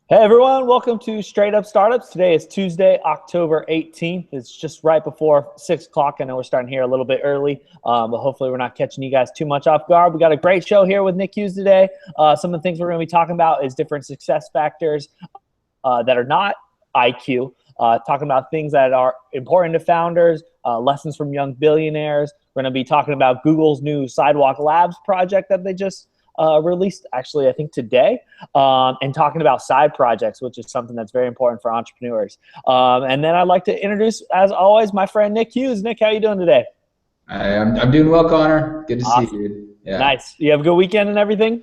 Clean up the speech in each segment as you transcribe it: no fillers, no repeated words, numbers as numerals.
Hey everyone, welcome to Straight Up Startups. Today is Tuesday, October 18th. It's just right before 6 o'clock. I know we're starting here a little bit early, but hopefully we're not catching you guys too much off guard. We got a great show here with Nick Hughes today. Some of the things we're going to be talking about is different success factors that are not IQ, talking about things that are important to founders, lessons from young billionaires. We're going to be talking about Google's new Sidewalk Labs project that they just released, actually, I think today, and talking about side projects, which is something that's very important for entrepreneurs. And then I'd like to introduce, as always, my friend Nick Hughes. Nick, how are you doing today? I'm doing well, Connor. Good to see Awesome. you, dude. Yeah, Nice. You have a good weekend and everything?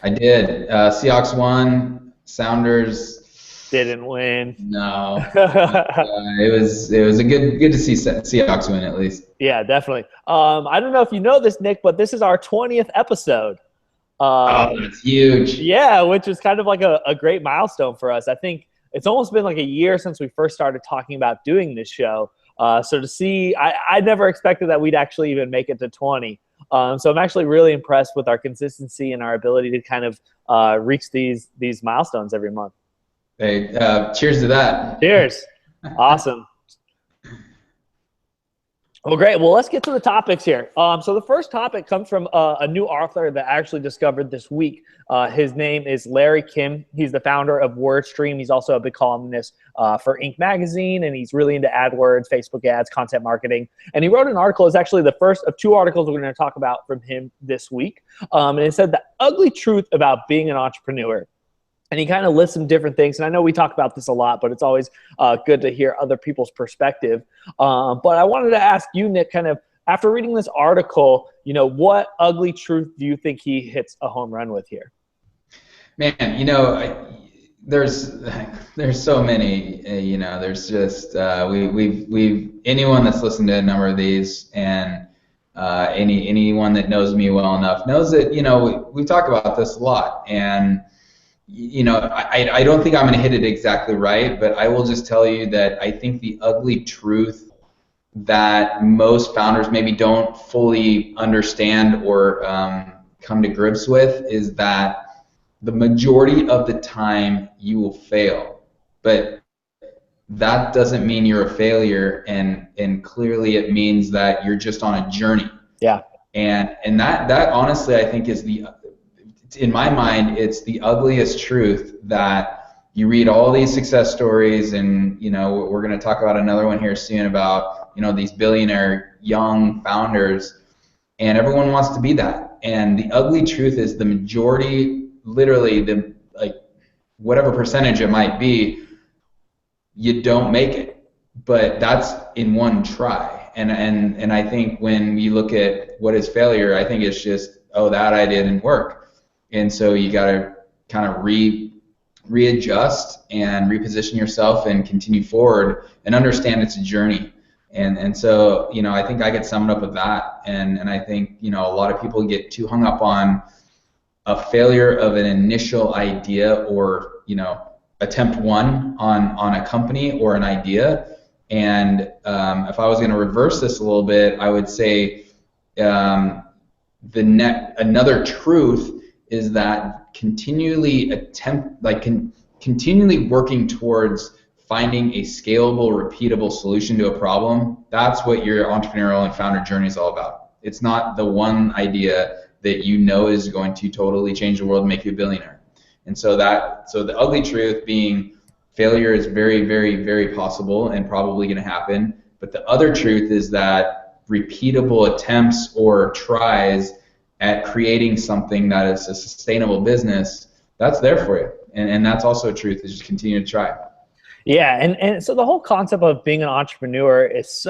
I did. Seahawks won. Sounders, Didn't win. no. It was a good to see Seahawks win at least. Yeah, definitely. I don't know if you know this, Nick, but this is our 20th episode. Oh, that's huge. Yeah, which is kind of like a great milestone for us. I think it's almost been like a year since we first started talking about doing this show. So to see, I never expected that we'd actually even make it to 20. So I'm actually really impressed with our consistency and our ability to kind of reach these milestones every month. Hey, cheers to that. Cheers. Awesome. Well, great. Well, let's get to the topics here. So the first topic comes from a new author that I actually discovered this week. His name is Larry Kim. He's the founder of WordStream. He's also a big columnist for Inc. magazine, and he's really into AdWords, Facebook ads, content marketing. And he wrote an article. It's actually the first of two articles we're going to talk about from him this week. And it said the ugly truth about being an entrepreneur. And he kind of lists some different things. And I know we talk about this a lot, but it's always good to hear other people's perspective. But I wanted to ask you, Nick, kind of after reading this article, what ugly truth do you think he hits a home run with here? Man, there's so many. There's just we've anyone that's listened to a number of these and anyone that knows me well enough knows that we talk about this a lot. And I don't think I'm going to hit it exactly right, but I will just tell you that I think the ugly truth that most founders maybe don't fully understand or come to grips with is that the majority of the time you will fail, but that doesn't mean you're a failure, and clearly it means that you're just on a journey. Yeah. And that honestly I think is in my mind, it's the ugliest truth that you read all these success stories, and we're going to talk about another one here soon about these billionaire young founders, and everyone wants to be that. And the ugly truth is the majority, literally whatever percentage it might be, you don't make it. But that's in one try. And I think when you look at what is failure, I think it's just, oh, that idea didn't work. And so you got to kind of readjust and reposition yourself and continue forward and understand it's a journey. And so, I think I could sum it up with that. And I think, a lot of people get too hung up on a failure of an initial idea or, attempt one on a company or an idea. And if I was going to reverse this a little bit, I would say another truth is that continually working towards finding a scalable, repeatable solution to a problem. That's what your entrepreneurial and founder journey is all about. It's not the one idea that is going to totally change the world and make you a billionaire. And so the ugly truth being failure is very, very, very possible and probably going to happen. But the other truth is that repeatable attempts or tries at creating something that is a sustainable business, that's there for you. And that's also a truth, is just continue to try. Yeah, and so the whole concept of being an entrepreneur is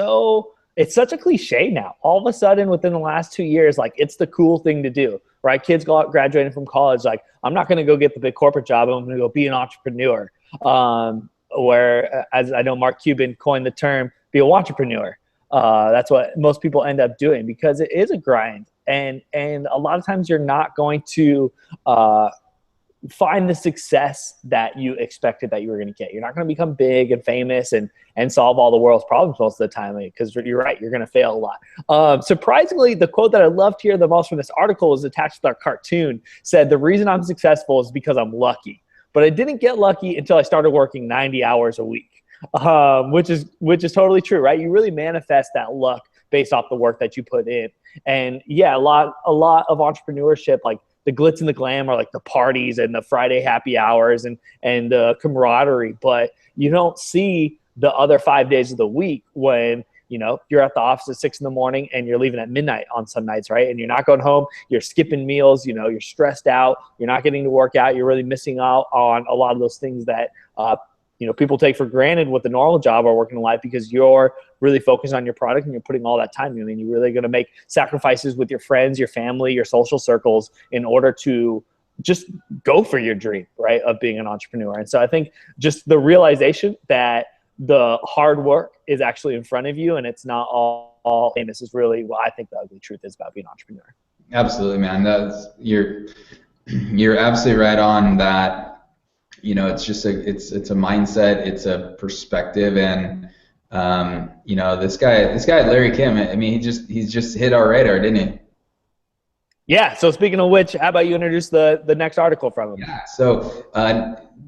it's such a cliche now. All of a sudden, within the last 2 years, it's the cool thing to do, right? Kids go out graduating from college, I'm not going to go get the big corporate job. I'm going to go be an entrepreneur. Where, as I know, Mark Cuban coined the term, be a wantrepreneur. That's what most people end up doing because it is a grind. And a lot of times you're not going to find the success that you expected that you were going to get. You're not going to become big and famous and solve all the world's problems most of the time, because you're right, you're going to fail a lot. Surprisingly, the quote that I loved here the most from this article is attached to our cartoon, said, "The reason I'm successful is because I'm lucky." but I didn't get lucky until I started working 90 hours a week, which is totally true, right? You really manifest that luck based off the work that you put in. And yeah, a lot of entrepreneurship, like the glitz and the glam, are like the parties and the Friday happy hours and the camaraderie, but you don't see the other 5 days of the week when you're at the office at 6 in the morning and you're leaving at midnight on some nights, right? And you're not going home, you're skipping meals, you're stressed out, you're not getting to work out, you're really missing out on a lot of those things that people take for granted with the normal job or working life, because you're really focused on your product and you're putting all that time in, and you're really going to make sacrifices with your friends, your family, your social circles in order to just go for your dream, right, of being an entrepreneur. And so I think just the realization that the hard work is actually in front of you and it's not all famous is really what I think the ugly truth is about being an entrepreneur. Absolutely, man. You're absolutely right on that. It's just it's a mindset, it's a perspective, and this guy Larry Kim. I mean, he's just hit our radar, didn't he? Yeah. So speaking of which, how about you introduce the next article from him? Yeah. So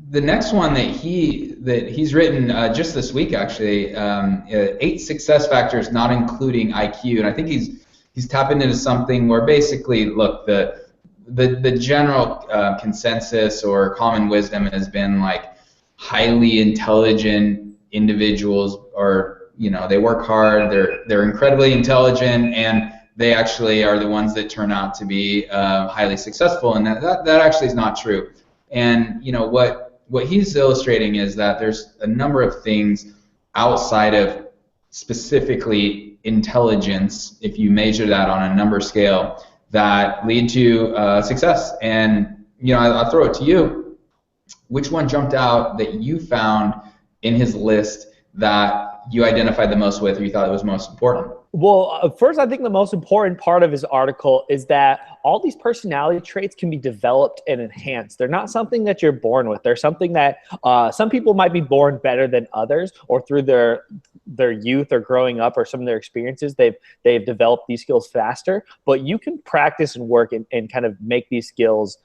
the next one that he's written just this week, actually, 8 success factors not including IQ, and I think he's tapping into something where basically, look, the general consensus or common wisdom has been like highly intelligent individuals are, they work hard, they're incredibly intelligent, and they actually are the ones that turn out to be highly successful, and that actually is not true. And what he's illustrating is that there's a number of things outside of specifically intelligence, if you measure that on a number scale, that lead to success. And I'll throw it to you. Which one jumped out that you found in his list that you identified the most with, or you thought it was most important? Well, first, I think the most important part of his article is that all these personality traits can be developed and enhanced. They're not something that you're born with. They're something that some people might be born better than others, or through their youth or growing up or some of their experiences, they've developed these skills faster. But you can practice and work and kind of make these skills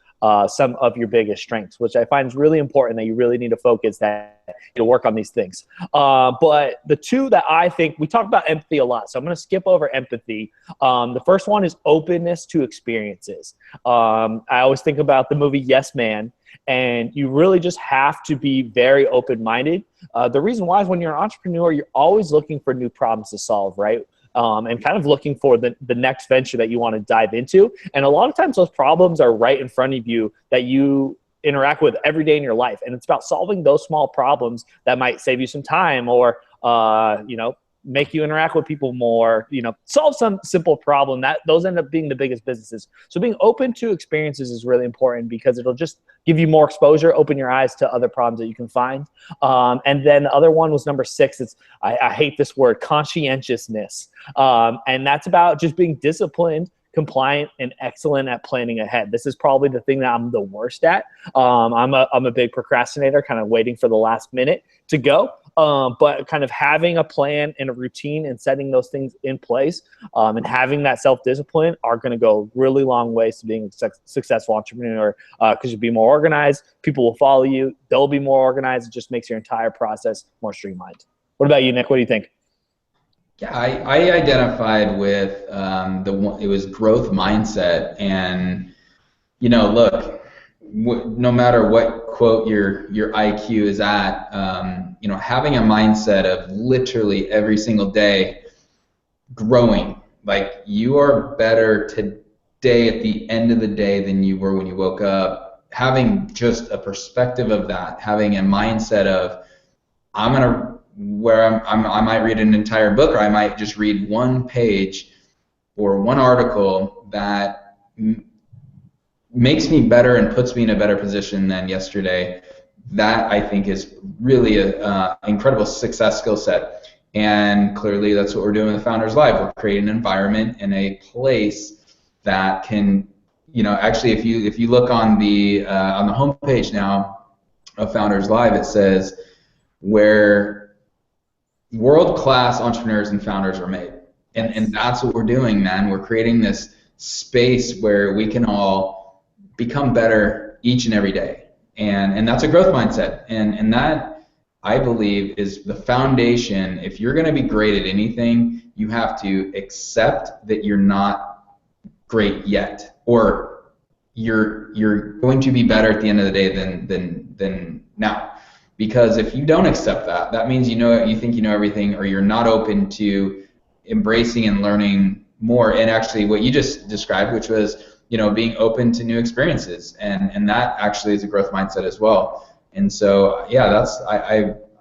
some of your biggest strengths, which I find is really important, that you really need to focus to work on these things. But the two that I think, we talk about empathy a lot, so I'm going to skip over empathy. The first one is openness to experiences. I always think about the movie Yes Man, and you really just have to be very open-minded. The reason why is when you're an entrepreneur, you're always looking for new problems to solve, right? And kind of looking for the next venture that you want to dive into. And a lot of times those problems are right in front of you that you interact with every day in your life. And it's about solving those small problems that might save you some time, or, make you interact with people more, solve some simple problem. That those end up being the biggest businesses. So being open to experiences is really important, because it'll just give you more exposure, open your eyes to other problems that you can find. And then the other one was number 6. I hate this word, conscientiousness. And that's about just being disciplined, compliant, and excellent at planning ahead. This is probably the thing that I'm the worst at. I'm a big procrastinator, kind of waiting for the last minute to go. But kind of having a plan and a routine and setting those things in place, and having that self-discipline are going to go really long ways to being a successful entrepreneur, because you'll be more organized, people will follow you, they'll be more organized. It just makes your entire process more streamlined. What about you, Nick? What do you think? Yeah, I identified with it was growth mindset, and look, no matter what quote your IQ is at, having a mindset of literally every single day growing, like you are better today at the end of the day than you were when you woke up. Having just a perspective of that, having a mindset of I might read an entire book, or I might just read one page or one article that makes me better and puts me in a better position than yesterday. That I think is really an incredible success skill set. And clearly that's what we're doing with Founders Live. We're creating an environment and a place that can, actually if you look on the homepage now of Founders Live, it says where world-class entrepreneurs and founders are made. And that's what we're doing, man. We're creating this space where we can all become better each and every day. and that's a growth mindset, and that, I believe, is the foundation. If you're going to be great at anything, you have to accept that you're not great yet, or you're going to be better at the end of the day than now. Because if you don't accept that, that means you think you know everything, or you're not open to embracing and learning more. And actually, what you just described, which was being open to new experiences, and that actually is a growth mindset as well. And so yeah,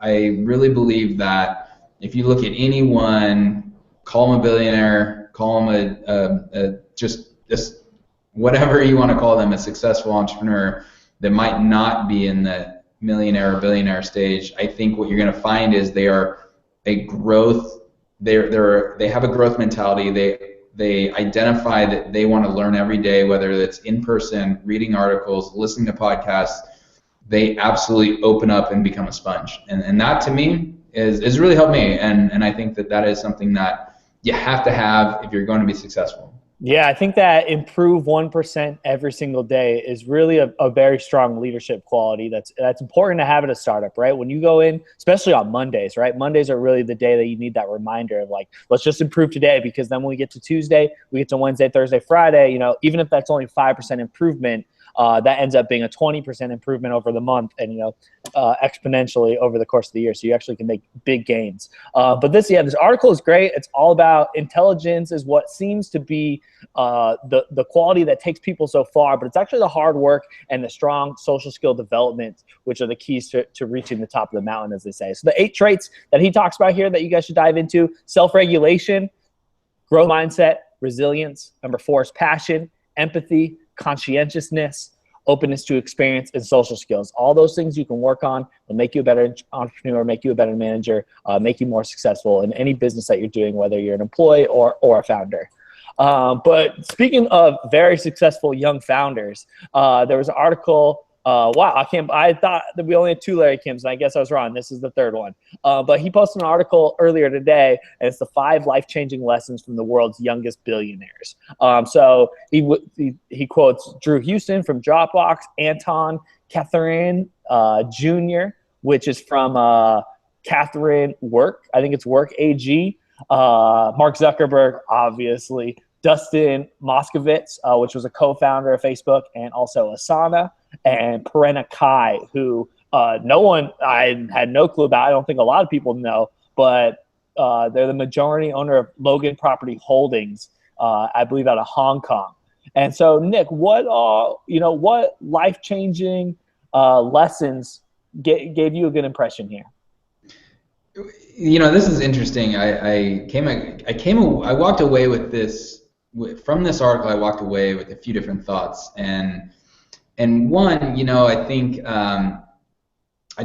I really believe that if you look at anyone, call them a billionaire, call them just whatever you want to call them, a successful entrepreneur that might not be in the millionaire or billionaire stage, I think what you're going to find is they are a growth. They have a growth mentality. They identify that they want to learn every day, whether it's in person, reading articles, listening to podcasts. They absolutely open up and become a sponge, and that to me is really helped me, and I think that is something that you have to have if you're going to be successful. Yeah, I think that improve 1% every single day is really a very strong leadership quality that's important to have at a startup, right? When you go in, especially on Mondays, right? Mondays are really the day that you need that reminder of like, let's just improve today, because then when we get to Tuesday, we get to Wednesday, Thursday, Friday, even if that's only 5% improvement, that ends up being a 20% improvement over the month, and exponentially over the course of the year. So you actually can make big gains. But this article is great. It's all about intelligence is what seems to be the quality that takes people so far, but it's actually the hard work and the strong social skill development, which are the keys to reaching the top of the mountain, as they say. So the 8 traits that he talks about here that you guys should dive into: self-regulation, growth mindset, resilience. Number 4 is passion, empathy, conscientiousness, openness to experience, and social skills. All those things you can work on will make you a better entrepreneur, make you a better manager, make you more successful in any business that you're doing, whether you're an employee or a founder. But speaking of very successful young founders, there was an article. Wow, I thought that we only had 2 Larry Kims, and I guess I was wrong. This is the 3rd one. But he posted an article earlier today, and it's the 5 life-changing lessons from the world's youngest billionaires. So he quotes Drew Houston from Dropbox, Anton Catherine Jr., which is from Catherine Work. I think it's Work AG. Mark Zuckerberg, obviously. Dustin Moskovitz, which was a co-founder of Facebook, and also Asana, and Perena Kai, who I had no clue about. I don't think a lot of people know, but they're the majority owner of Logan Property Holdings, I believe out of Hong Kong. And so, Nick, what life-changing lessons gave you a good impression here? This is interesting. I walked away with this. From this article, I walked away with a few different thoughts, and one, I think I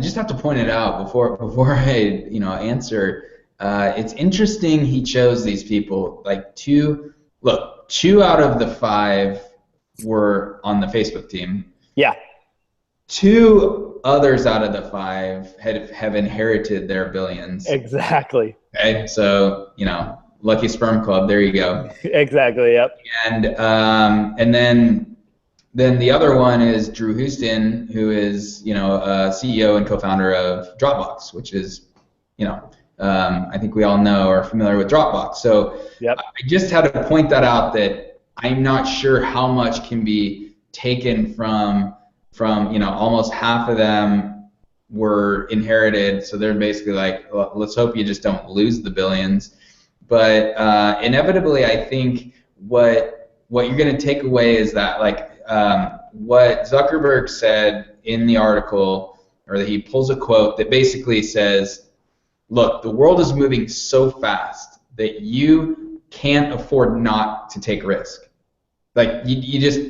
just have to point it out before I answer. It's interesting he chose these people. Like 2 out of the 5 were on the Facebook team. Yeah. 2 others out of the 5 have inherited their billions. Exactly. Okay, so lucky sperm club. There you go. Exactly. Yep. And then the other one is Drew Houston, who is CEO and co-founder of Dropbox, which is I think we all know or are familiar with Dropbox. So yep. I just had to point that out, that I'm not sure how much can be taken from almost half of them were inherited, so they're basically like, well, let's hope you just don't lose the billions. But inevitably, I think what you're going to take away is that, like, what Zuckerberg said in the article, or that he pulls a quote that basically says, look, the world is moving so fast that you can't afford not to take risk. Like, you just,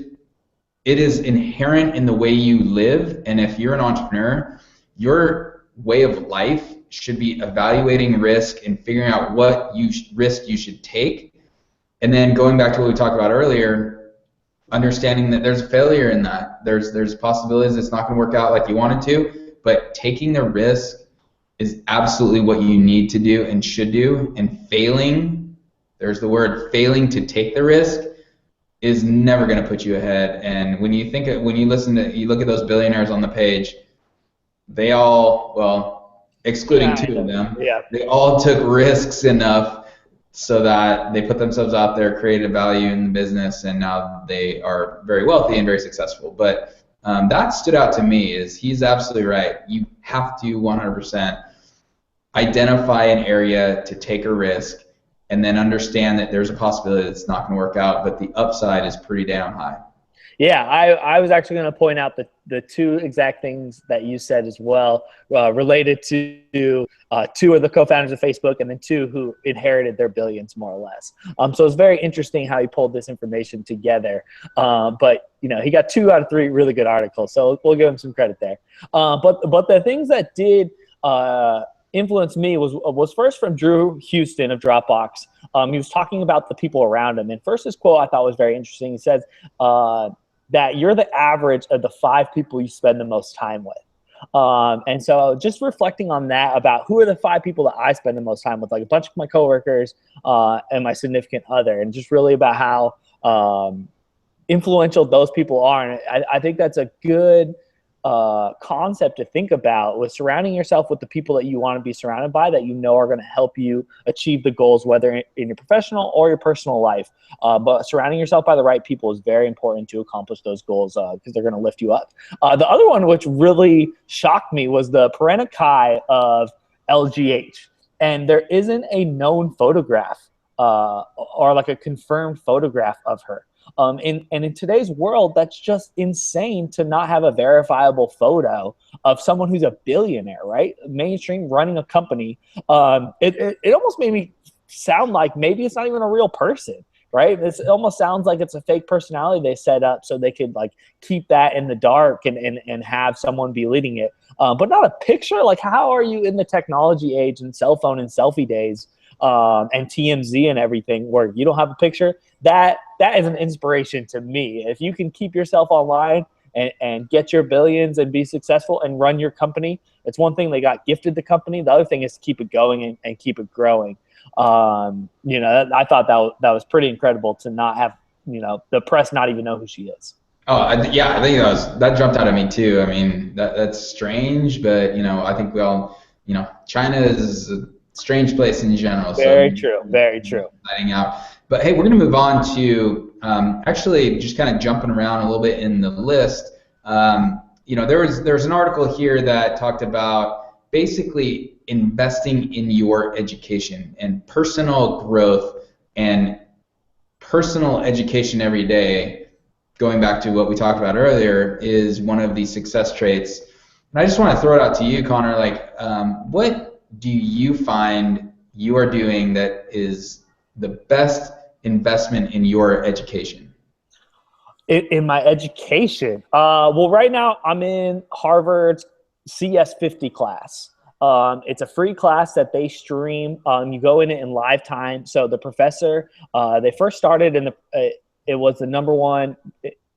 it is inherent in the way you live, and if you're an entrepreneur, your way of life should be evaluating risk and figuring out what risk you should take, and then going back to what we talked about earlier, understanding that there's failure in that. There's possibilities it's not going to work out like you wanted to, but taking the risk is absolutely what you need to do and should do, and failing, there's the word, failing to take the risk, is never going to put you ahead. And when you you look at those billionaires on the page, they all, well, excluding two of them, Yeah. they all took risks enough so that they put themselves out there, created value in the business, and now they are very wealthy and very successful. But that stood out to me. Is he's absolutely right. You have to 100% identify an area to take a risk, and then understand that there's a possibility that it's not going to work out, but the upside is pretty damn high. Yeah, I was actually going to point out the two exact things that you said as well, related to two of the co-founders of Facebook, and then two who inherited their billions, more or less. So it's very interesting how he pulled this information together. But he got 2 out of 3 really good articles, so we'll give him some credit there. But the things that did influenced me was first from Drew Houston of Dropbox. He was talking about the people around him, and first his quote I thought was very interesting. He says that you're the average of the 5 people you spend the most time with. And so just reflecting on that, about who are the 5 people that I spend the most time with, like a bunch of my coworkers and my significant other, and just really about how influential those people are. And I think that's a good concept to think about, with surrounding yourself with the people that you want to be surrounded by, that are going to help you achieve the goals, whether in your professional or your personal life. But surrounding yourself by the right people is very important to accomplish those goals, because they're going to lift you up. The other one, which really shocked me, was the Parena Kai of LGH. And there isn't a known photograph or like a confirmed photograph of her. And in today's world, that's just insane to not have a verifiable photo of someone who's a billionaire, right? Mainstream, running a company. It almost made me sound like maybe it's not even a real person, right? It almost sounds like it's a fake personality they set up so they could like keep that in the dark and have someone be leading it. But not a picture. Like, how are you in the technology age and cell phone and selfie days and TMZ and everything, where you don't have a picture? That is an inspiration to me. If you can keep yourself online and get your billions and be successful and run your company, it's one thing. They got gifted the company. The other thing is to keep it going and keep it growing. I thought that was pretty incredible to not have the press not even know who she is. Oh, yeah, I think that jumped out at me too. I mean, that's strange, but I think we all, China is a strange place in general. Very So true. Very true. letting out. But hey, we're going to move on to actually just kind of jumping around a little bit in the list. There's an article here that talked about basically investing in your education and personal growth and personal education every day. Going back to what we talked about earlier, is one of the success traits. And I just want to throw it out to you, Connor. Like, what do you find you are doing that is the best investment in your education? In my education, well, right now I'm in Harvard's CS50 class. It's a free class that they stream. You go in it in live time. So the professor, they first started it was the #1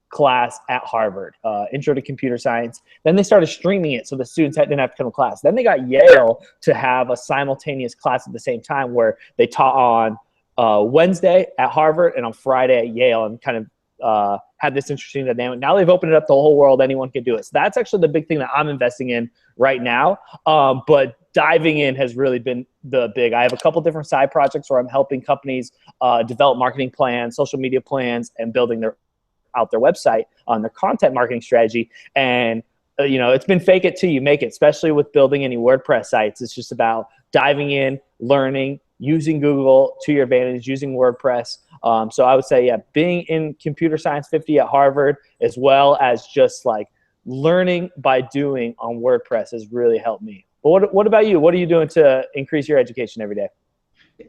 class at Harvard, Intro to Computer Science. Then they started streaming it, so the students didn't have to come to class. Then they got Yale to have a simultaneous class at the same time, where they taught on Wednesday at Harvard and on Friday at Yale, and kind of had this interesting dynamic. Now they've opened it up to the whole world. Anyone can do it. So that's actually the big thing that I'm investing in right now. But diving in has really been the big. I have a couple different side projects where I'm helping companies develop marketing plans, social media plans, and building out their website on their content marketing strategy. And it's been fake it till you make it, especially with building any WordPress sites. It's just about diving in, learning, using Google to your advantage, using WordPress. So I would say, yeah, being in Computer Science 50 at Harvard, as well as just like learning by doing on WordPress, has really helped me. But what about you? What are you doing to increase your education every day?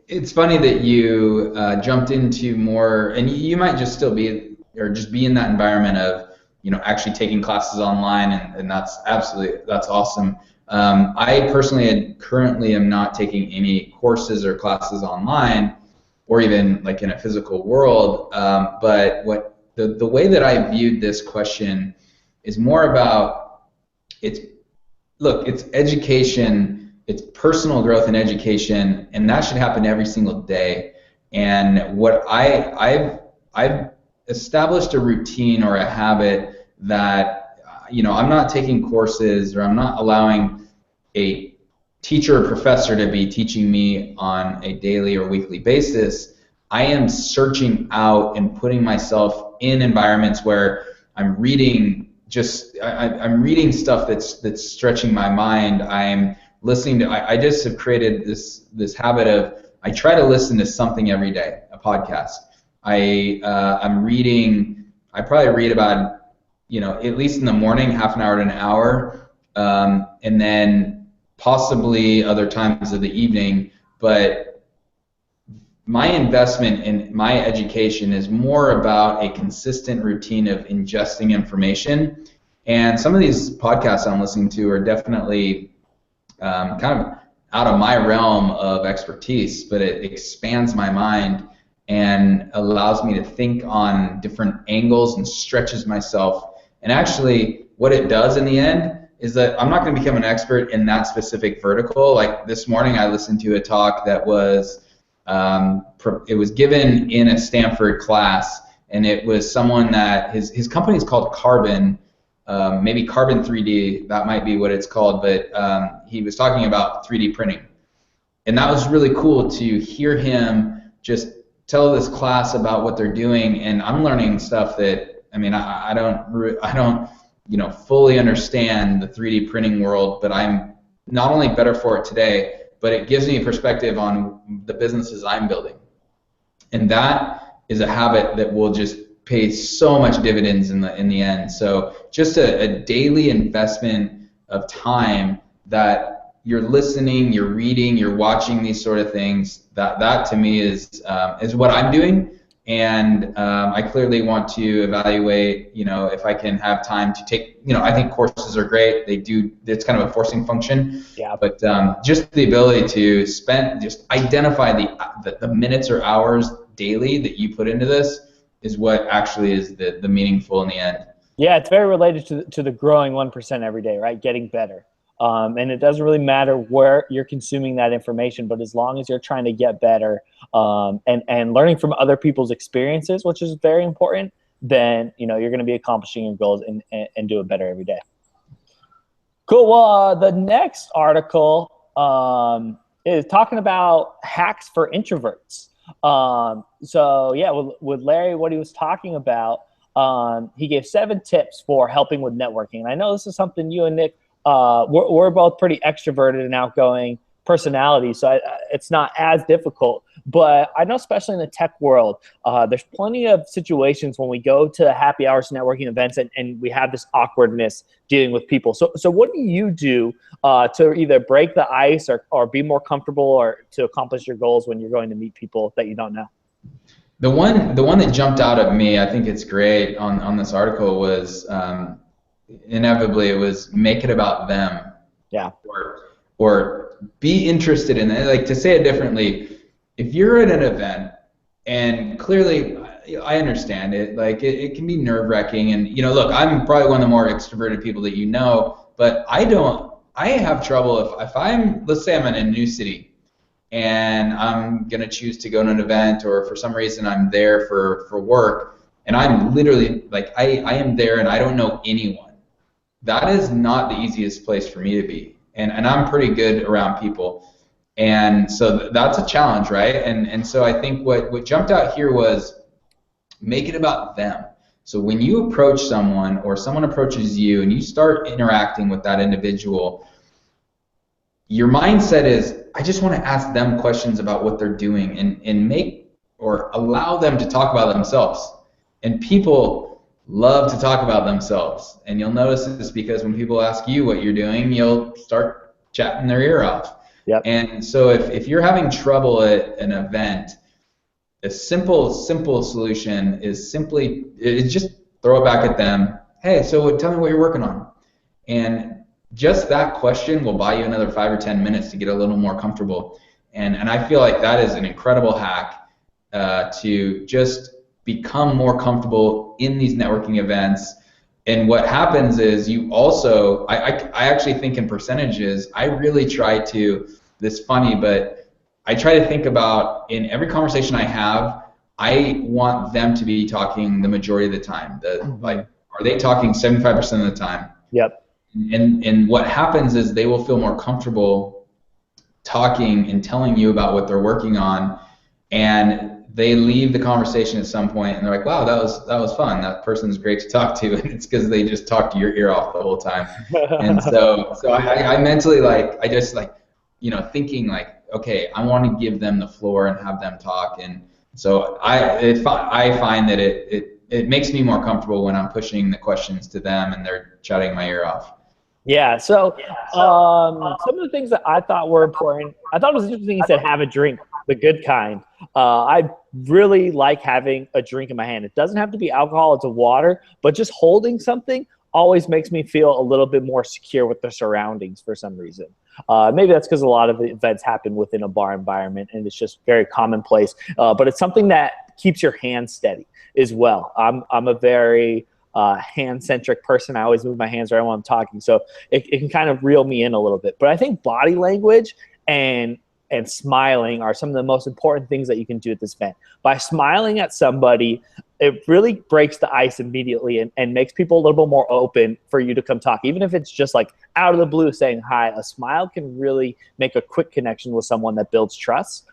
It's funny that you jumped into more, and you might just still be, or just be in that environment of, actually taking classes online, and that's awesome. I personally currently am not taking any courses or classes online, or even like in a physical world. But the way that I viewed this question is more about it's education, it's personal growth and education, and that should happen every single day. And what I've established a routine or a habit that, I'm not taking courses, or I'm not allowing a teacher or professor to be teaching me on a daily or weekly basis. I am searching out and putting myself in environments where I'm reading I'm reading stuff that's stretching my mind. I'm listening to, I just have created this habit of, I try to listen to something every day, a podcast. I'm reading, I probably read about, at least in the morning, half an hour to an hour, and then possibly other times of the evening. But my investment in my education is more about a consistent routine of ingesting information. And some of these podcasts I'm listening to are definitely kind of out of my realm of expertise, but it expands my mind and allows me to think on different angles and stretches myself. And actually, what it does in the end is that I'm not going to become an expert in that specific vertical. Like this morning, I listened to a talk that was, it was given in a Stanford class, and it was someone that his company is called Carbon, maybe Carbon 3D, that might be what it's called, but he was talking about 3D printing. And that was really cool to hear him just tell this class about what they're doing, and I'm learning stuff that, I don't fully understand the 3D printing world, but I'm not only better for it today, but it gives me a perspective on the businesses I'm building. And that is a habit that will just pay so much dividends in the end. So just a daily investment of time that you're listening, you're reading, you're watching these sort of things, that to me is what I'm doing. And I clearly want to evaluate, if I can have time to take, I think courses are great. It's kind of a forcing function. Yeah. But just the ability to just identify the minutes or hours daily that you put into this is what actually is the meaningful in the end. Yeah, it's very related to the growing 1% every day, right? Getting better. And it doesn't really matter where you're consuming that information, but as long as you're trying to get better and learning from other people's experiences, which is very important, then you're going to be accomplishing your goals and do it better every day. Cool. Well, the next article is talking about hacks for introverts. So yeah, with Larry, what he was talking about, he gave 7 tips for helping with networking. And I know this is something you and Nick, we're both pretty extroverted and outgoing personalities, so it's not as difficult. But I know, especially in the tech world, there's plenty of situations when we go to happy hours networking events and we have this awkwardness dealing with people. So what do you do to either break the ice or be more comfortable or to accomplish your goals when you're going to meet people that you don't know? The one that jumped out at me, I think it's great on this article, was inevitably it was make it about them. Yeah. Or be interested in it. Like, to say it differently, if you're at an event and clearly I understand it, like it can be nerve-wracking, and look, I'm probably one of the more extroverted people that but I have trouble if I'm, let's say I'm in a new city and I'm gonna choose to go to an event, or for some reason I'm there for work, and I'm literally like I am there and I don't know anyone. That is not the easiest place for me to be, and I'm pretty good around people, and so that's a challenge, right? And so I think what jumped out here was make it about them. So when you approach someone or someone approaches you and you start interacting with that individual, your mindset is, I just want to ask them questions about what they're doing and make or allow them to talk about themselves. And people love to talk about themselves. And you'll notice this because when people ask you what you're doing, you'll start chatting their ear off. Yep. And so if you're having trouble at an event, a simple solution is just throw it back at them. Hey, so tell me what you're working on. And just that question will buy you another 5 or 10 minutes to get a little more comfortable. And I feel like that is an incredible hack to just become more comfortable in these networking events. And what happens is you also, I actually think in percentages, I really try to, this is funny, but I try to think about in every conversation I have, I want them to be talking the majority of the time. Like, Mhm. are they talking 75% of the time? Yep. And what happens is they will feel more comfortable talking and telling you about what they're working on, and they leave the conversation at some point and they're like, wow, that was fun, that person's great to talk to. And it's because they just talked your ear off the whole time. And so I mentally, like, I just, like, thinking like, okay, I want to give them the floor and have them talk. And so I find that it makes me more comfortable when I'm pushing the questions to them and they're chatting my ear off. Yeah. So some of the things that I thought were important, I thought it was interesting. He said, "Have a drink, the good kind." I really like having a drink in my hand. It doesn't have to be alcohol; it's a water, but just holding something always makes me feel a little bit more secure with the surroundings for some reason. Maybe that's because a lot of the events happen within a bar environment, and it's just very commonplace. But it's something that keeps your hand steady as well. I'm a very hand centric person. I always move my hands around while I'm talking, so it can kind of reel me in a little bit. But I think body language and smiling are some of the most important things that you can do at this event. By smiling at somebody, it really breaks the ice immediately and makes people a little bit more open for you to come talk. Even if it's just like out of the blue saying hi, a smile can really make a quick connection with someone that builds trust.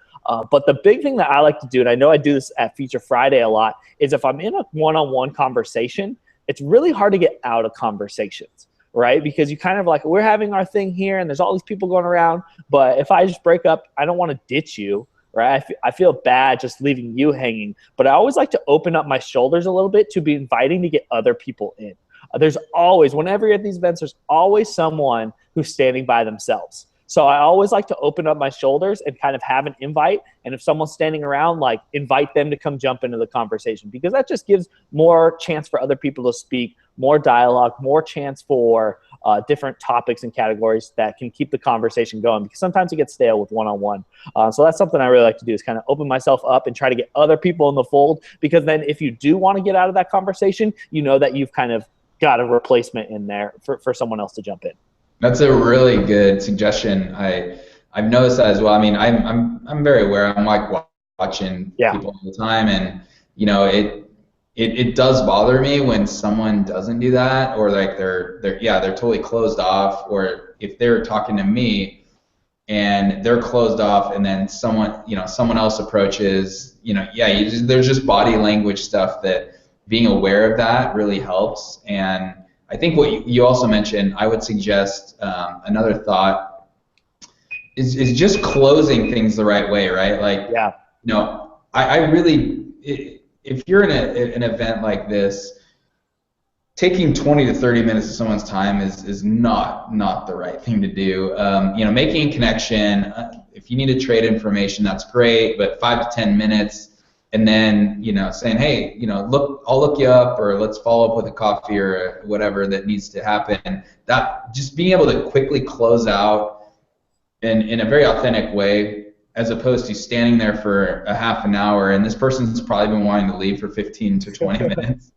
But the big thing that I like to do, and I know I do this at Feature Friday a lot, is if I'm in a one-on-one conversation, it's really hard to get out of conversations, right? Because you kind of like, we're having our thing here and there's all these people going around. But if I just break up, I don't want to ditch you, right? I feel bad just leaving you hanging. But I always like to open up my shoulders a little bit to be inviting to get other people in. There's always, whenever you're at these events, there's always someone who's standing by themselves. So I always like to open up my shoulders and kind of have an invite. And if someone's standing around, like, invite them to come jump into the conversation, because that just gives more chance for other people to speak, more dialogue, more chance for different topics and categories that can keep the conversation going, because sometimes it gets stale with one-on-one. So that's something I really like to do, is kind of open myself up and try to get other people in the fold, because then if you do want to get out of that conversation, you know that you've kind of got a replacement in there for someone else to jump in. That's a really good suggestion. I've noticed that as well. I mean, I'm very aware. I'm like watching Yeah. people all the time, and it does bother me when someone doesn't do that, or like they're totally closed off, or if they're talking to me and they're closed off, and then someone else approaches, there's just body language stuff that being aware of that really helps. And I think what you also mentioned, I would suggest another thought is just closing things the right way, right? Like, Yeah. I really, if you're in an event like this, taking 20 to 30 minutes of someone's time is not the right thing to do. Making a connection, if you need to trade information, that's great, but 5 to 10 minutes, and then saying, hey, I'll look you up, or let's follow up with a coffee, or whatever that needs to happen. That just being able to quickly close out in a very authentic way, as opposed to standing there for a half an hour, and this person's probably been wanting to leave for 15 to 20 minutes.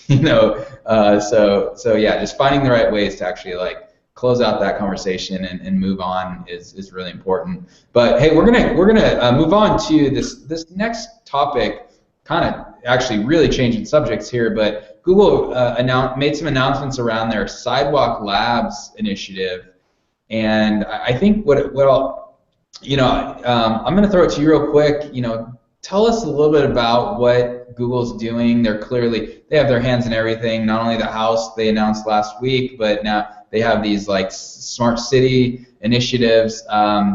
So yeah, just finding the right ways to actually, like, close out that conversation and move on is really important. But hey, we're gonna move on to this next topic, kind of actually really changing subjects here. But Google made some announcements around their Sidewalk Labs initiative, and I think I'm going to throw it to you real quick. Tell us a little bit about what Google's doing. They have their hands in everything. Not only the house they announced last week, but now they have these, like, smart city initiatives.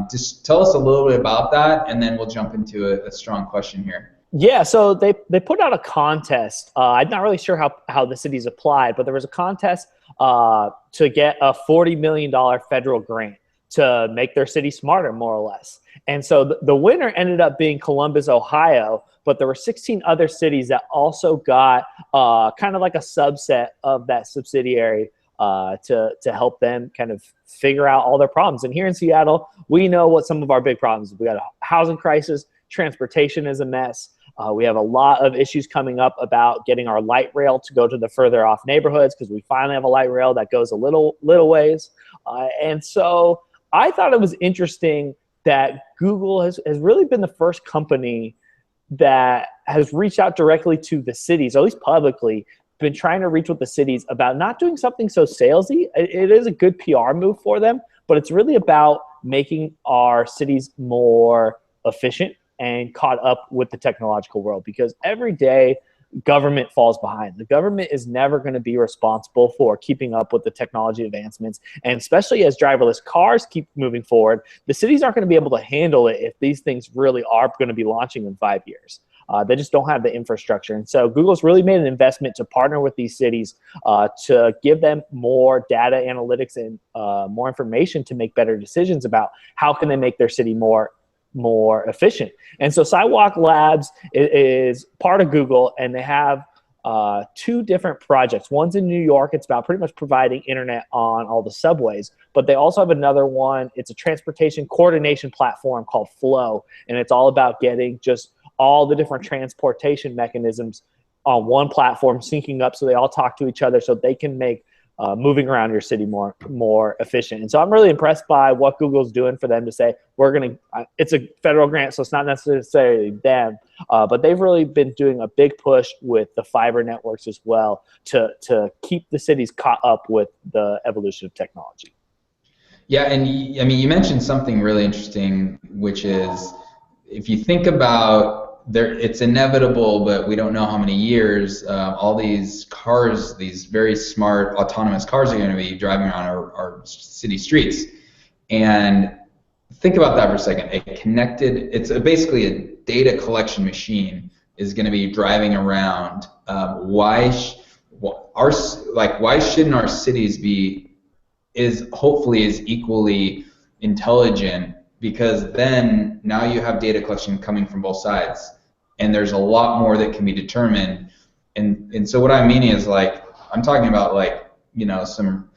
Just tell us a little bit about that, and then we'll jump into a strong question here. Yeah, so they put out a contest. I'm not really sure how the cities applied, but there was a contest to get a $40 million federal grant to make their city smarter, more or less. And so the winner ended up being Columbus, Ohio, but there were 16 other cities that also got kind of like a subset of that subsidiary to help them kind of figure out all their problems. And here in Seattle, we know what some of our big problems are. We got a housing crisis, transportation is a mess. We have a lot of issues coming up about getting our light rail to go to the further off neighborhoods, because we finally have a light rail that goes a little ways. And so I thought it was interesting that Google has really been the first company that has reached out directly to the cities, or at least publicly, been trying to reach with the cities about not doing something so salesy. It is a good PR move for them, but it's really about making our cities more efficient and caught up with the technological world, because every day government falls behind. The government is never going to be responsible for keeping up with the technology advancements. And especially as driverless cars keep moving forward, the cities aren't going to be able to handle it if these things really are going to be launching in 5 years. They just don't have the infrastructure. And so Google's really made an investment to partner with these cities to give them more data analytics and more information to make better decisions about how can they make their city more efficient. And so Sidewalk Labs is part of Google, and they have two different projects. One's in New York. It's about pretty much providing internet on all the subways. But they also have another one. It's a transportation coordination platform called Flow, and it's all about getting just all the different transportation mechanisms on one platform, syncing up so they all talk to each other so they can make moving around your city more efficient. And so I'm really impressed by what Google's doing for them to say, it's a federal grant, so it's not necessarily them, but they've really been doing a big push with the fiber networks as well to keep the cities caught up with the evolution of technology. Yeah, and I mean, you mentioned something really interesting, which is if you think about it's inevitable, but we don't know how many years all these cars, these very smart autonomous cars, are going to be driving around our city streets. And think about that for a second. It's basically a data collection machine is going to be driving around. Why shouldn't our cities be hopefully as equally intelligent? Because then now you have data collection coming from both sides, and there's a lot more that can be determined. And so what I mean is, like, I'm talking about, like, you know, some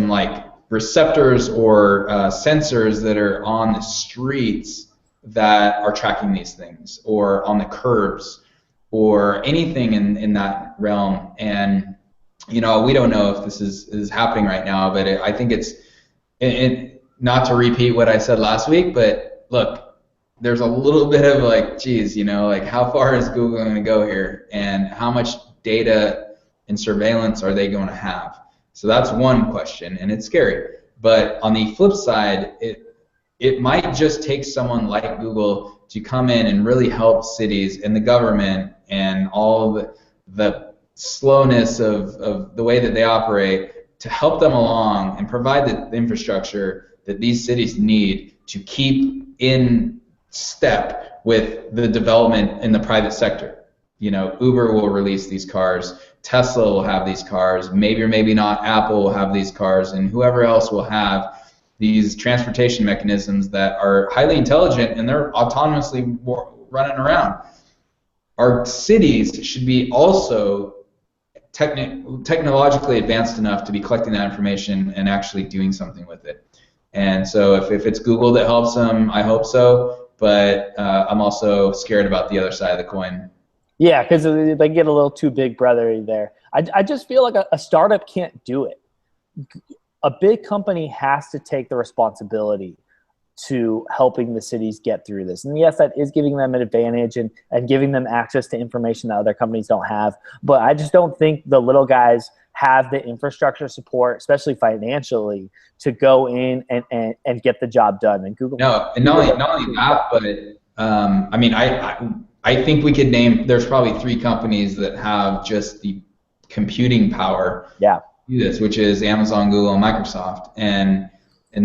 like receptors or sensors that are on the streets that are tracking these things, or on the curbs, or anything in that realm. And you know, we don't know if this is happening right now, but I think not to repeat what I said last week, but look, there's a little bit of like, geez, you know, like how far is Google going to go here, and how much data and surveillance are they going to have? So that's one question, and it's scary. But on the flip side, it might just take someone like Google to come in and really help cities and the government and all the slowness of the way that they operate, to help them along and provide the infrastructure that these cities need to keep in step with the development in the private sector. You know, Uber will release these cars, Tesla will have these cars, maybe or maybe not Apple will have these cars, and whoever else will have these transportation mechanisms that are highly intelligent and they're autonomously running around. Our cities should be also technologically advanced enough to be collecting that information and actually doing something with it. And so if it's Google that helps them, I hope so. But I'm also scared about the other side of the coin. Yeah, because they get a little too big brothery there. I just feel like a startup can't do it. A big company has to take the responsibility to helping the cities get through this. And yes, that is giving them an advantage and giving them access to information that other companies don't have. But I just don't think the little guys have the infrastructure support, especially financially, to go in and get the job done. And Google. No, and not only that, but I mean, I think we could name, there's probably 3 companies that have just the computing power to do this, which is Amazon, Google, and Microsoft. And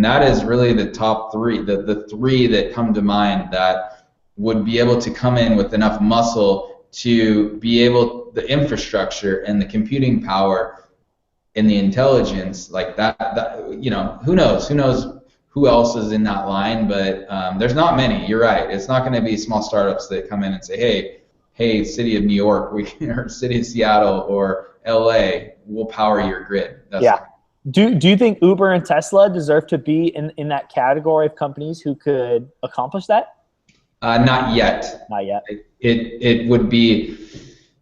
that is really the top 3, the 3 that come to mind that would be able to come in with enough muscle to be able, the infrastructure and the computing power and the intelligence, like that you know, who knows who else is in that line, but there's not many. You're right. It's not going to be small startups that come in and say, hey, city of New York, or city of Seattle, or LA, we'll power your grid. Do you think Uber and Tesla deserve to be in that category of companies who could accomplish that? Not yet. Not yet. It would be,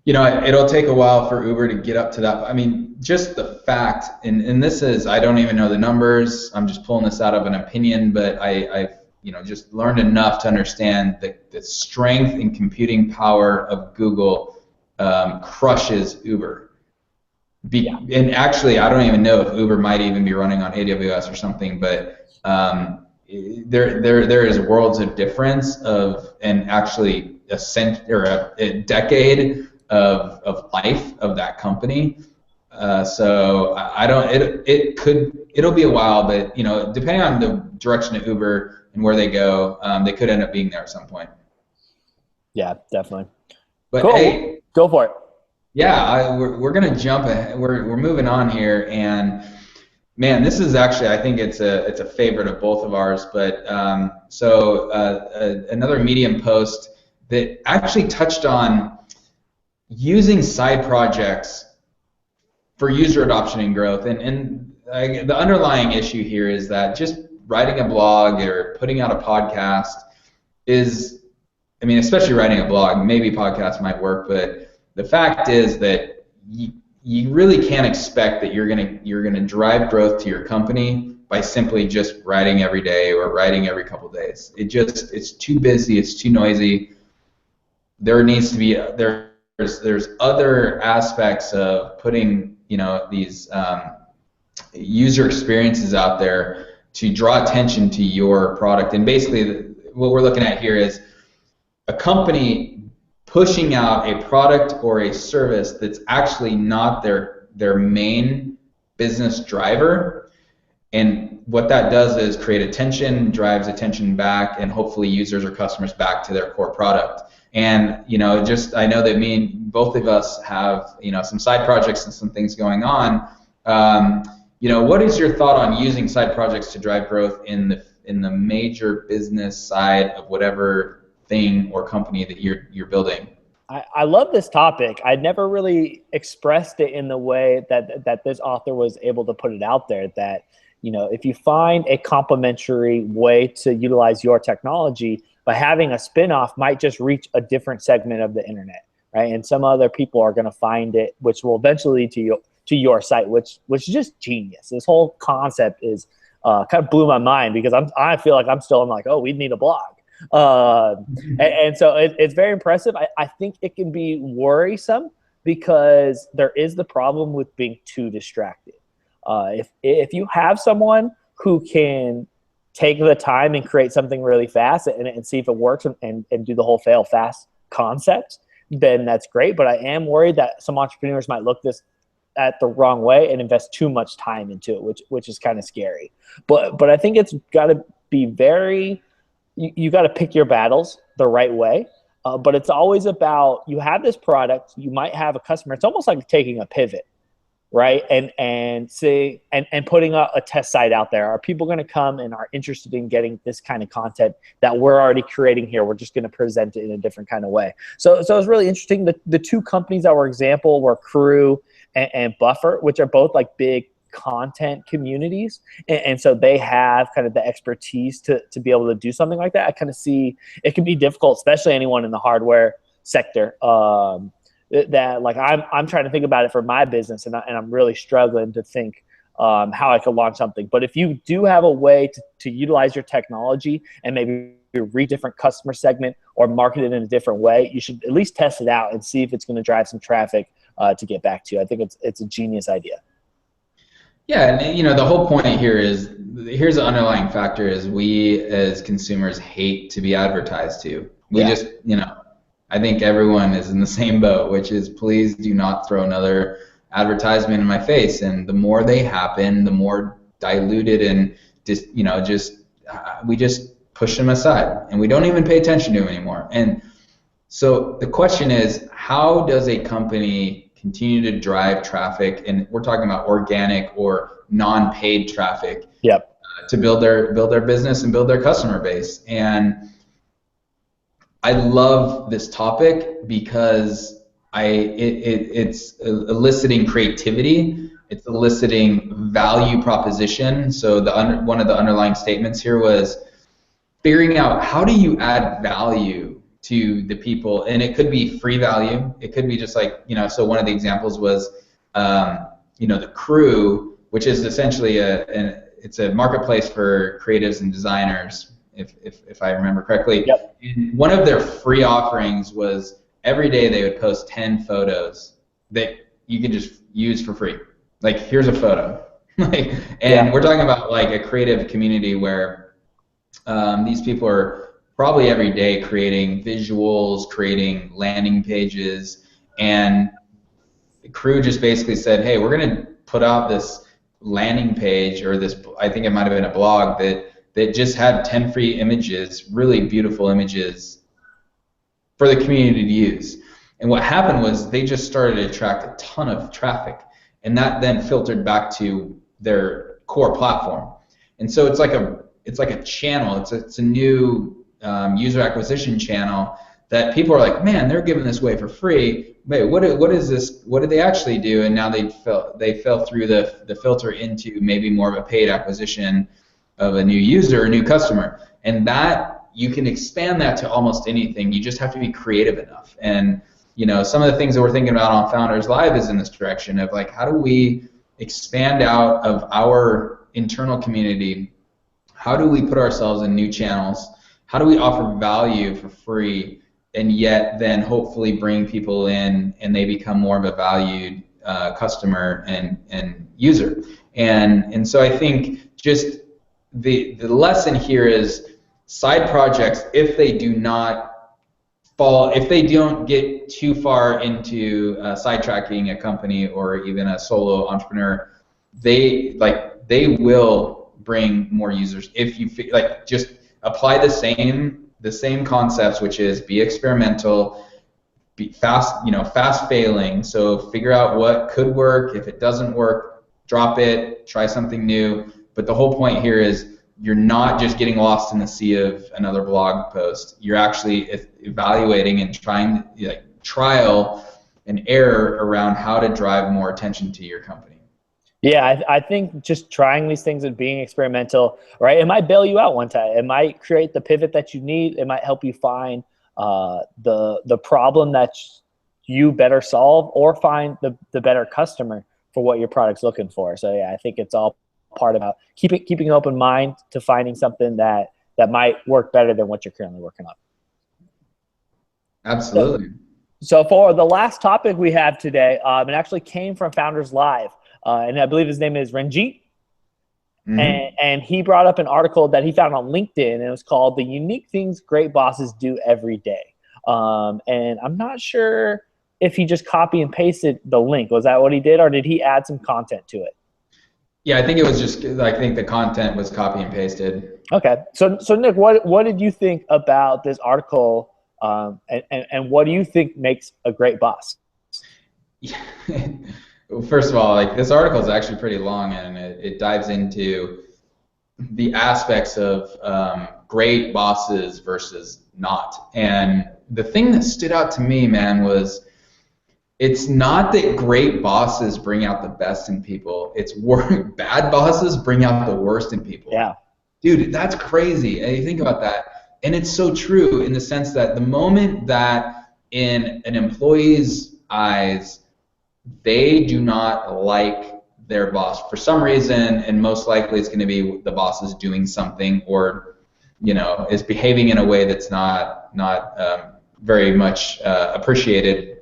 you know, it'll take a while for Uber to get up to that. I mean, just the fact, and this is, I don't even know the numbers, I'm just pulling this out of an opinion, but just learned enough to understand the strength and computing power of Google crushes Uber. And actually, I don't even know if Uber might even be running on AWS or something, but there is worlds of difference and actually a decade of life of that company. So I don't. It'll be a while, but depending on the direction of Uber and where they go, they could end up being there at some point. Yeah, definitely. But cool. Hey, Go for it. yeah, we're gonna jump ahead. We're moving on here, and man, this is actually, I think it's a favorite of both of ours. But another Medium post that actually touched on using side projects for user adoption and growth. And the underlying issue here is that just writing a blog or putting out a podcast is, I mean, especially writing a blog, maybe podcast might work, but the fact is that you really can't expect that you're gonna drive growth to your company by simply just writing every day or writing every couple of days. It's too busy, it's too noisy. There needs to be there's other aspects of putting these user experiences out there to draw attention to your product. And basically what we're looking at here is a company pushing out a product or a service that's actually not their main business driver. And what that does is create attention, drives attention back, and hopefully users or customers back to their core product. And I know that both of us have some side projects and some things going on. What is your thought on using side projects to drive growth in the major business side of whatever thing or company that you're building? I love this topic. I'd never really expressed it in the way that this author was able to put it out there, that if you find a complementary way to utilize your technology, by having a spin-off might just reach a different segment of the internet, right? And some other people are going to find it, which will eventually lead to your site, which is just genius. This whole concept is kind of blew my mind, because I feel like I'm still in like, oh, we need a blog. And so it's very impressive. I think it can be worrisome, because there is the problem with being too distracted. If you have someone who can take the time and create something really fast and see if it works and do the whole fail fast concept, then that's great. But I am worried that some entrepreneurs might look at the wrong way and invest too much time into it, which is kind of scary. But I think it's got to be you got to pick your battles the right way. But it's always about, you have this product, you might have a customer. It's almost like taking a pivot, right? And putting a test site out there. Are people going to come and are interested in getting this kind of content that we're already creating here? We're just going to present it in a different kind of way. So it's really interesting. The two companies that were example were Crew and Buffer, which are both like big content communities, and so they have kind of the expertise to be able to do something like that. I kind of see it can be difficult, especially anyone in the hardware sector. That like I'm trying to think about it for my business, and I'm really struggling to think how I could launch something. But if you do have a way to utilize your technology and maybe reach different customer segment or market it in a different way, you should at least test it out and see if it's going to drive some traffic to get back to you. I think it's a genius idea. Yeah, and the whole point here is, here's the underlying factor, is we as consumers hate to be advertised to. We just, I think everyone is in the same boat, which is, please do not throw another advertisement in my face. And the more they happen, the more diluted and we just push them aside, and we don't even pay attention to them anymore. And so the question is, how does a company continue to drive traffic, and we're talking about organic or non-paid traffic, to build their business and build their customer base? And I love this topic because it's eliciting creativity, it's eliciting value proposition. So one of the underlying statements here was figuring out, how do you add value to the people? And it could be free value, it could be just like, so one of the examples was the Crew, which is essentially it's a marketplace for creatives and designers, if I remember correctly. Yep. And one of their free offerings was every day they would post 10 photos that you could just use for free. Like, here's a photo. Like, and Yeah. we're talking about like a creative community where these people are probably every day creating visuals, creating landing pages, and the crew just basically said, hey, we're going to put out this landing page, or this, I think it might have been a blog, that just had 10 free images, really beautiful images for the community to use. And what happened was they just started to attract a ton of traffic, and that then filtered back to their core platform. And so it's like a channel. It's a new user acquisition channel that people are like, man, they're giving this away for free. Wait, what is this? What did they actually do? And now they fell through the filter into maybe more of a paid acquisition of a new user, a new customer. And that, you can expand that to almost anything. You just have to be creative enough. And some of the things that we're thinking about on Founders Live is in this direction of like, how do we expand out of our internal community? How do we put ourselves in new channels? How do we offer value for free, and yet then hopefully bring people in and they become more of a valued customer and user? And so I think just the lesson here is side projects, if they do not if they don't get too far into sidetracking a company or even a solo entrepreneur, they will bring more users if you like just apply the same concepts, which is be experimental, be fast failing. So figure out what could work. If it doesn't work, drop it, try something new. But the whole point here is you're not just getting lost in the sea of another blog post. You're actually evaluating and trying, trial and error around how to drive more attention to your company. Yeah, I think just trying these things and being experimental, right? It might bail you out one time. It might create the pivot that you need. It might help you find the problem that you better solve, or find the better customer for what your product's looking for. So yeah, I think it's all part about keeping an open mind to finding something that might work better than what you're currently working on. Absolutely. So for the last topic we have today, it actually came from Founders Live, and I believe his name is Ranjit. Mm-hmm. And he brought up an article that he found on LinkedIn, and it was called "The Unique Things Great Bosses Do Every Day." And I'm not sure if he just copy and pasted the link. Was that what he did, or did he add some content to it? Yeah, I think it was just, I think the content was copy and pasted. Okay. So Nick, what did you think about this article, and what do you think makes a great boss? Yeah. First of all, like, this article is actually pretty long, and it dives into the aspects of great bosses versus not. And the thing that stood out to me, man, was it's not that great bosses bring out the best in people. It's bad bosses bring out the worst in people. Yeah. Dude, that's crazy. And you think about that. And it's so true in the sense that the moment that in an employee's eyes, they do not like their boss for some reason, and most likely it's going to be the boss is doing something, or is behaving in a way that's not very much appreciated.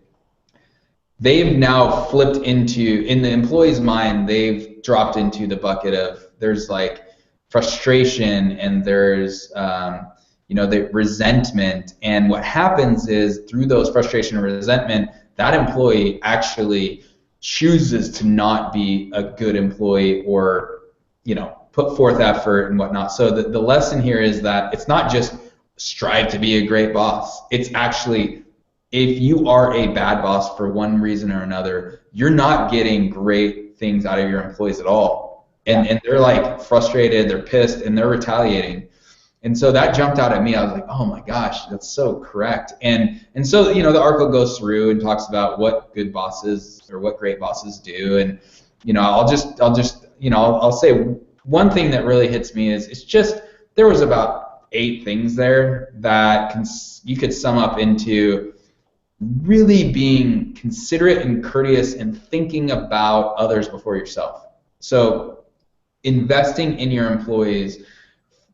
They've now flipped into, in the employee's mind, they've dropped into the bucket of, there's like frustration, and there's the resentment. And what happens is, through those frustration and resentment, that employee actually chooses to not be a good employee, or put forth effort and whatnot. So the lesson here is that it's not just strive to be a great boss. It's actually, if you are a bad boss for one reason or another, you're not getting great things out of your employees at all. And they're like frustrated, they're pissed, and they're retaliating. And so that jumped out at me. I was like, oh my gosh, that's so correct. And so the article goes through and talks about what good bosses, or what great bosses do. And I'll say one thing that really hits me is, it's just, there was about 8 things there that you could sum up into really being considerate and courteous and thinking about others before yourself. So investing in your employees,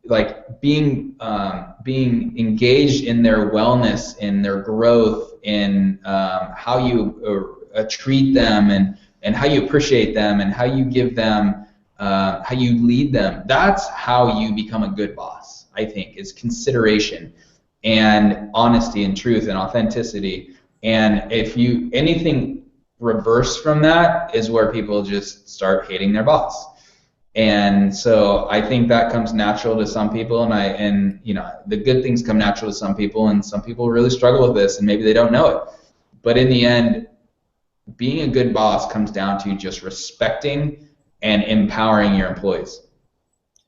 like being engaged in their wellness, in their growth, in how you treat them, and how you appreciate them, and how you give them, how you lead them. That's how you become a good boss, I think, is consideration and honesty and truth and authenticity. And if you anything reverse from that is where people just start hating their boss. And so I think that comes natural to some people, and you know, the good things come natural to some people, and some people really struggle with this and maybe they don't know it. But in the end, being a good boss comes down to just respecting and empowering your employees.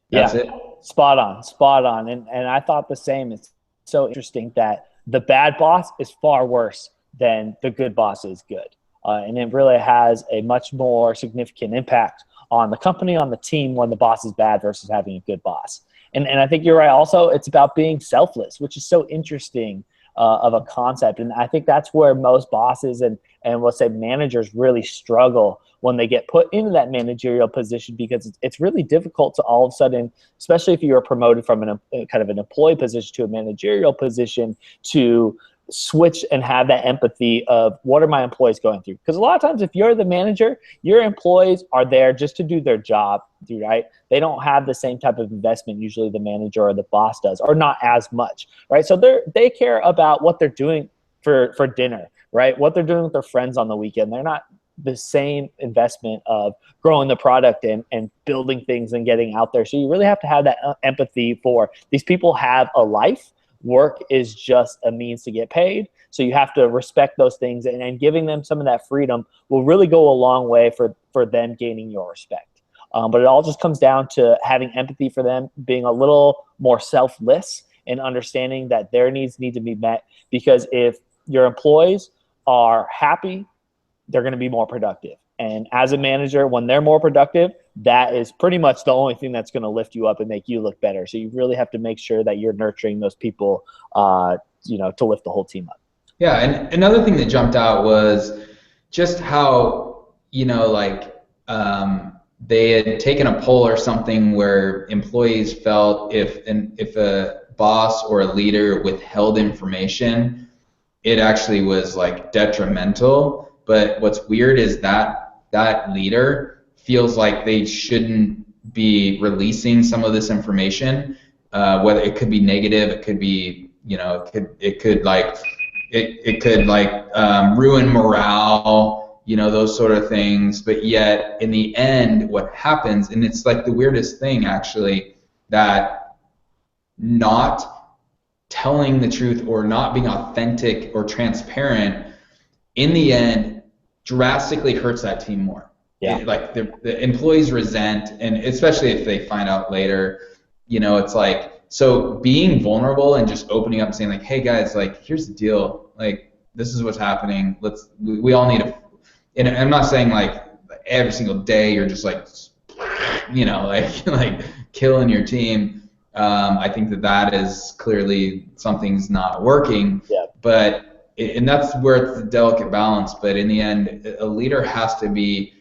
That's Yeah, it. spot on, spot on. And I thought the same. It's so interesting that the bad boss is far worse than the good boss is good. And it really has a much more significant impact on the company, on the team, when the boss is bad versus having a good boss. And I think you're right. Also, it's about being selfless, which is so interesting of a concept. And I think that's where most bosses and let's say managers really struggle when they get put into that managerial position, because it's really difficult to all of a sudden, especially if you're promoted from kind of an employee position to a managerial position, to switch and have that empathy of what are my employees going through. Because a lot of times if you're the manager, your employees are there just to do their job, right? They don't have the same type of investment usually the manager or the boss does, or not as much, right? So they care about what they're doing for dinner, right? What they're doing with their friends on the weekend. They're not the same investment of growing the product and building things and getting out there. So you really have to have that empathy for these people have a life. Work is just a means to get paid. So you have to respect those things, and giving them some of that freedom will really go a long way for them gaining your respect. But it all just comes down to having empathy for them, being a little more selfless, and understanding that their needs need to be met. Because if your employees are happy, they're going to be more productive. And as a manager, when they're more productive, that is pretty much the only thing that's going to lift you up and make you look better. So you really have to make sure that you're nurturing those people, to lift the whole team up. Yeah, and another thing that jumped out was just how, you know, like they had taken a poll or something where employees felt if a boss or a leader withheld information, it actually was like detrimental. But what's weird is that leader feels like they shouldn't be releasing some of this information, whether it could be negative, it could be, you know, it could ruin morale, you know, those sort of things. But yet in the end, what happens, and it's like the weirdest thing actually, that not telling the truth or not being authentic or transparent in the end drastically hurts that team more. Yeah. Like the employees resent, and especially if they find out later, you know, it's like, so being vulnerable and just opening up and saying like, hey guys, like here's the deal, like this is what's happening. We all need to, and I'm not saying like every single day you're just like, you know, like killing your team. I think that is clearly something's not working. Yeah. But and that's where it's a delicate balance. But in the end, a leader has to be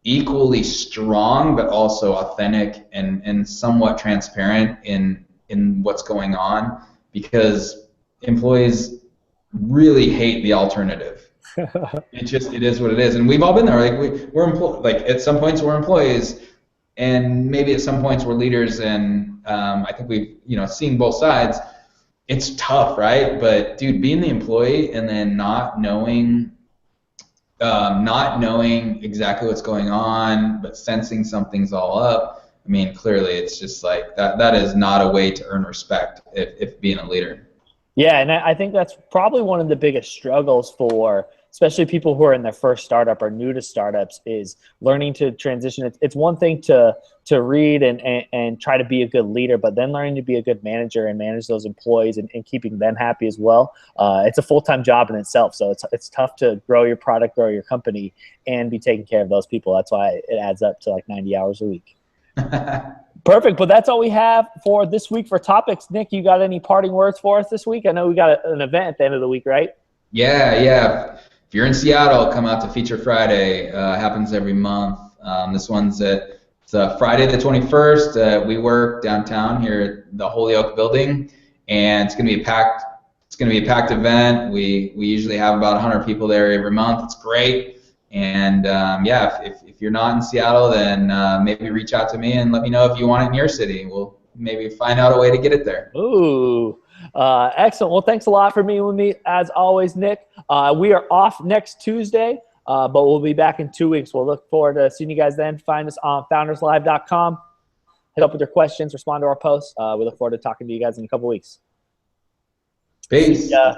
equally strong, but also authentic and somewhat transparent in what's going on, because employees really hate the alternative. It is what it is, and we've all been there. Like like at some points we're employees, and maybe at some points we're leaders, and I think we've seen both sides. It's tough, right? But dude, being the employee and then not knowing exactly what's going on, but sensing something's all up. I mean, clearly, it's just like that. That is not a way to earn respect if being a leader. Yeah, and I think that's probably one of the biggest struggles for especially people who are in their first startup or new to startups is learning to transition. It's one thing to read and try to be a good leader, but then learning to be a good manager and manage those employees and keeping them happy as well. It's a full-time job in itself, so it's tough to grow your product, grow your company, and be taking care of those people. That's why it adds up to like 90 hours a week. Perfect, but that's all we have for this week for topics. Nick, you got any parting words for us this week? I know we got an event at the end of the week, right? Yeah. If you're in Seattle, come out to Feature Friday. Happens every month. This one's at It's Friday the 21st. We work downtown here at the Holyoke building, and it's going to be packed. It's going to be a packed event. We usually have about 100 people there every month. It's great. And yeah, if you're not in Seattle, then maybe reach out to me and let me know if you want it in your city. We'll maybe find out a way to get it there. Ooh, excellent. Well, thanks a lot for meeting with me, as always, Nick. We are off next Tuesday, but we'll be back in 2 weeks. We'll look forward to seeing you guys then. Find us on founderslive.com. Hit up with your questions, respond to our posts. We look forward to talking to you guys in a couple weeks. Peace. See ya.